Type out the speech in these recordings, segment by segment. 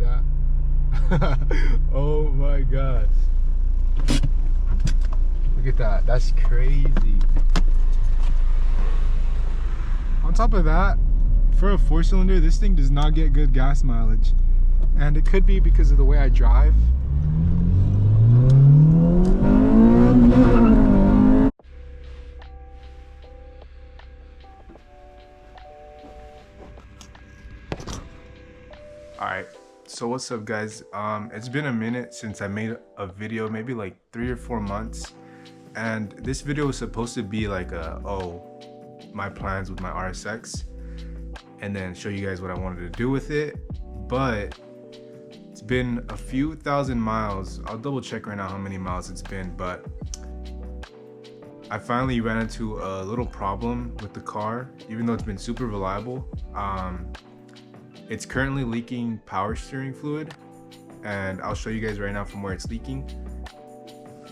that? Oh my gosh. Look at that. That's crazy. On top of that, for a 4-cylinder, this thing does not get good gas mileage. And it could be because of the way I drive. Alright, so what's up guys? It's been a minute since I made a video, maybe like 3 or 4 months. And this video was supposed to be like my plans with my RSX. And then show you guys what I wanted to do with it. But it's been a few thousand miles. I'll double check right now how many miles it's been, but I finally ran into a little problem with the car, even though it's been super reliable. It's currently leaking power steering fluid, and I'll show you guys right now from where it's leaking.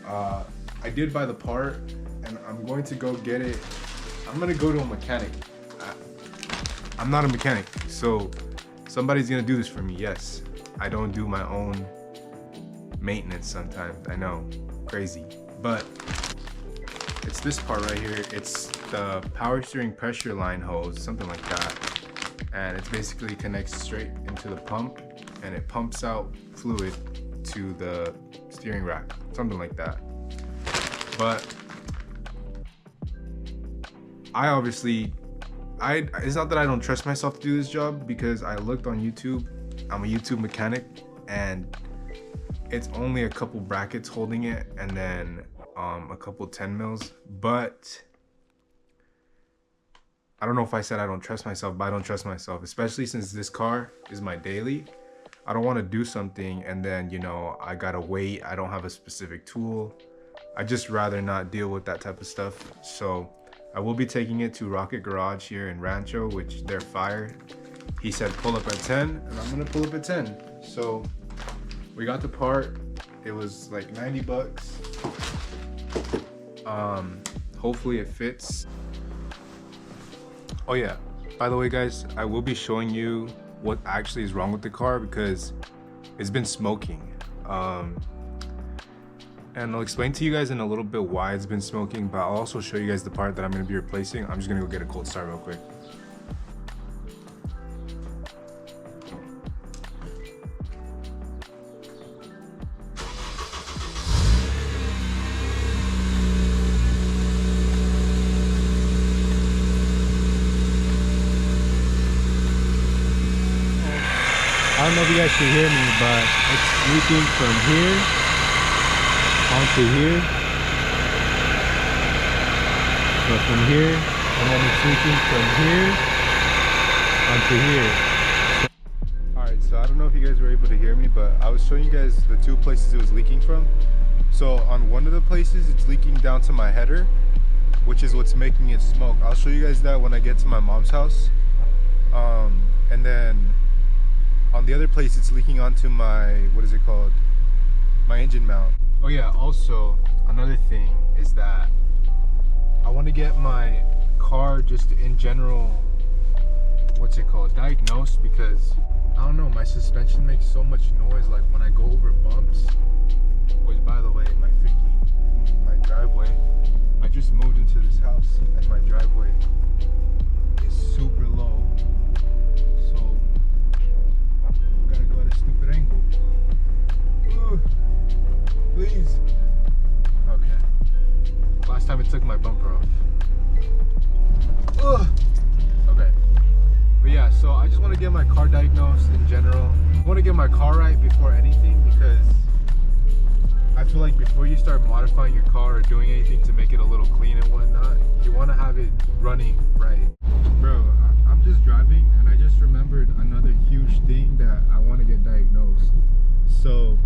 I did buy the part, and I'm going to go get it. I'm gonna go to a mechanic. I'm not a mechanic, so somebody's gonna do this for me. Yes, I don't do my own maintenance sometimes. I know, crazy, but it's this part right here. It's the power steering pressure line hose, something like that. And it basically connects straight into the pump, and it pumps out fluid to the steering rack, something like that. But it's not that I don't trust myself to do this job, because I looked on YouTube. I'm a YouTube mechanic, and it's only a couple brackets holding it, and then a couple 10 mils. But I don't know if I said I don't trust myself, but I don't trust myself, especially since this car is my daily. I don't want to do something and then, you know, I gotta wait. I don't have a specific tool. I just rather not deal with that type of stuff. So I will be taking it to Rocket Garage here in Rancho, which they're fire. He said pull up at 10, and I'm gonna pull up at 10. So we got the part. It was like 90 bucks. Hopefully it fits. Oh yeah, by the way guys, I will be showing you what actually is wrong with the car, because it's been smoking. And I'll explain to you guys in a little bit why it's been smoking, but I'll also show you guys the part that I'm going to be replacing. I'm just going to go get a cold start real quick. I don't know if you guys can hear me, but it's leaking from here onto here. So from here, and then it's leaking from here onto here. Alright, so I don't know if you guys were able to hear me, but I was showing you guys the 2 places it was leaking from. So on one of the places, it's leaking down to my header, which is what's making it smoke. I'll show you guys that when I get to my mom's house. And then on the other place, it's leaking onto my, what is it called? My engine mount. Oh yeah, also, another thing is that I want to get my car just in general, what's it called, diagnosed, because, I don't know, my suspension makes so much noise, like when I go over bumps, which by the way, my driveway, I just moved into this house, and my driveway is super low. Stupid angle. Ooh, please. Okay. Last time it took my bumper off. Ugh. Okay. But yeah, so I just want to get my car diagnosed in general. I want to get my car right before anything, because I feel like before you start modifying your car or doing anything to make it a little clean and whatnot, you want to have it running right. Bro, I'm just driving and I just remembered another huge thing that I want to get diagnosed. So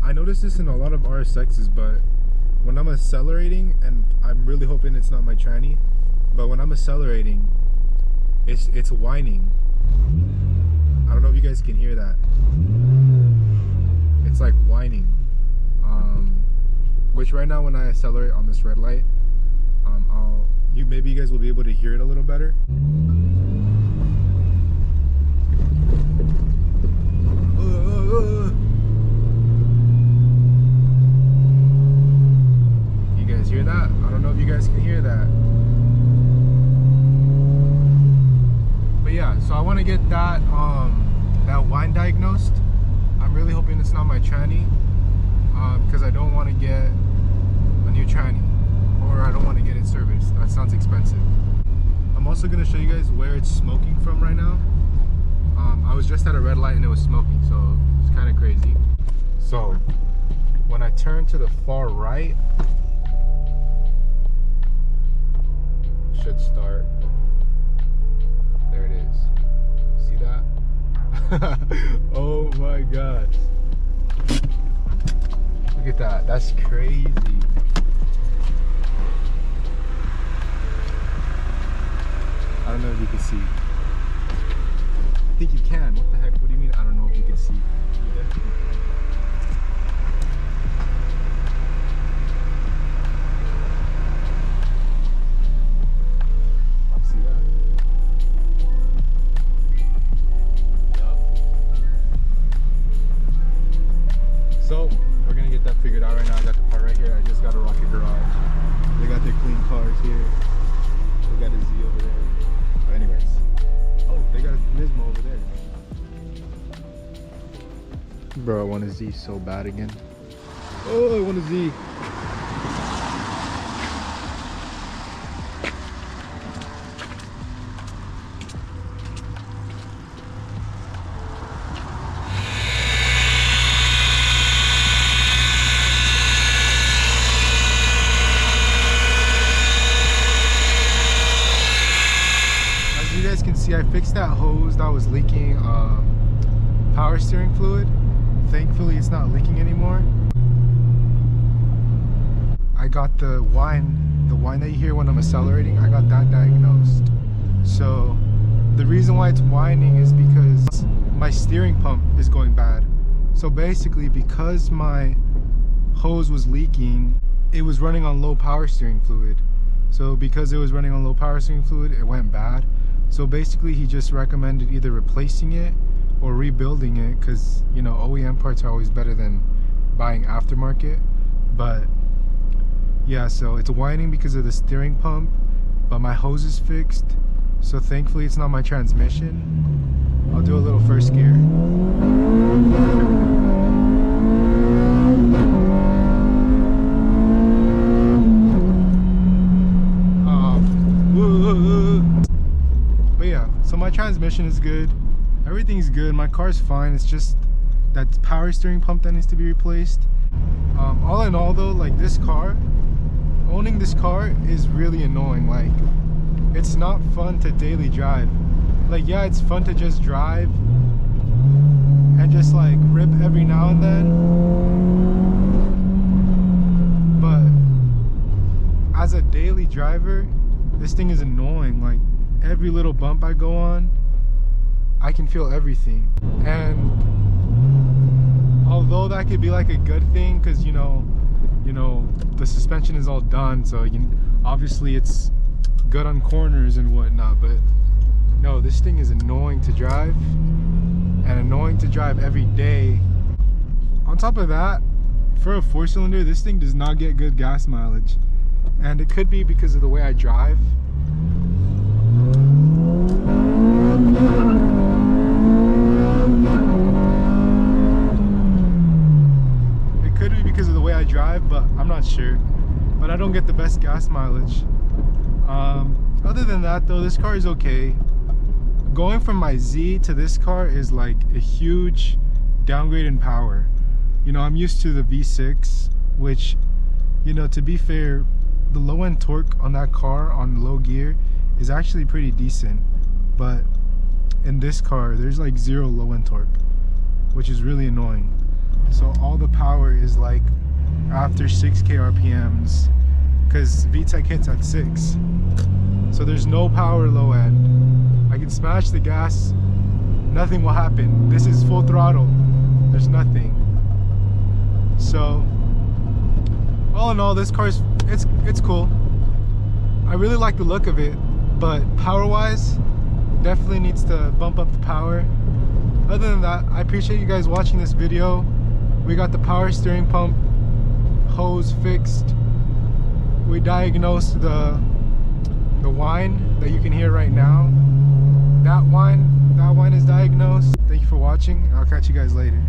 I noticed this in a lot of RSXs, but when I'm accelerating, and I'm really hoping it's not my tranny, but when I'm accelerating, it's whining. I don't know if you guys can hear that. It's like whining. Which right now when I accelerate on this red light, maybe you guys will be able to hear it a little better. got that Whine diagnosed. I'm really hoping it's not my tranny, because I don't want to get a new tranny, or I don't want to get it serviced. That sounds expensive. I'm also going to show you guys where it's smoking from right now. I was just at a red light and it was smoking, so it's kind of crazy. So when I turn to the far right, it should start. There it is. See that? Oh my god. Look at that. That's crazy. I don't know if you can see. I think you can. What the heck? What do you mean I don't know if you can see? You definitely can. See that? Yup. So, we're gonna get that figured out right now. I got the part right here. I just got a Rocket Garage. They got their clean cars here. They got a Z over there. Anyways. Oh, they got a Nismo over there. Bro, I want a Z so bad again. Oh, I want a Z. See, I fixed that hose that was leaking power steering fluid. Thankfully it's not leaking anymore. I got the whine that you hear when I'm accelerating, I got that diagnosed. So the reason why it's whining is because my steering pump is going bad. So basically, because my hose was leaking, it was running on low power steering fluid. So because it was running on low power steering fluid, it went bad. So basically he just recommended either replacing it or rebuilding it, because you know OEM parts are always better than buying aftermarket. But yeah, so it's whining because of the steering pump, but my hose is fixed, so thankfully it's not my transmission. I'll do a little first gear. So my transmission is good, everything's good, my car's fine. It's just that power steering pump that needs to be replaced. All in all though, like this car, owning this car is really annoying. Like, it's not fun to daily drive. Like, yeah, it's fun to just drive and just like rip every now and then, but as a daily driver, this thing is annoying. Like, every little bump I go on, I can feel everything. And although that could be like a good thing, because you know the suspension is all done, so obviously it's good on corners and whatnot, but no, this thing is annoying to drive, and annoying to drive every day. On top of that, for a 4-cylinder, this thing does not get good gas mileage, and it could be because of the way I drive. It could be because of the way I drive, but I'm not sure. But I don't get the best gas mileage. Other than that though, this car is okay. Going from my Z to this car is like a huge downgrade in power. You know, I'm used to the V6, which, you know, to be fair, the low end torque on that car on low gear is actually pretty decent, but in this car there's like zero low end torque, which is really annoying. So all the power is like after 6k RPMs, because VTEC hits at 6, so there's no power low end. I can smash the gas, nothing will happen. This is full throttle, there's nothing. So all in all, this car's it's cool. I really like the look of it, but power wise definitely needs to bump up the power. Other than that, I appreciate you guys watching this video. We got the power steering pump hose fixed. We diagnosed the whine that you can hear right now. That whine That Whine is diagnosed. Thank you for watching. I'll catch you guys later.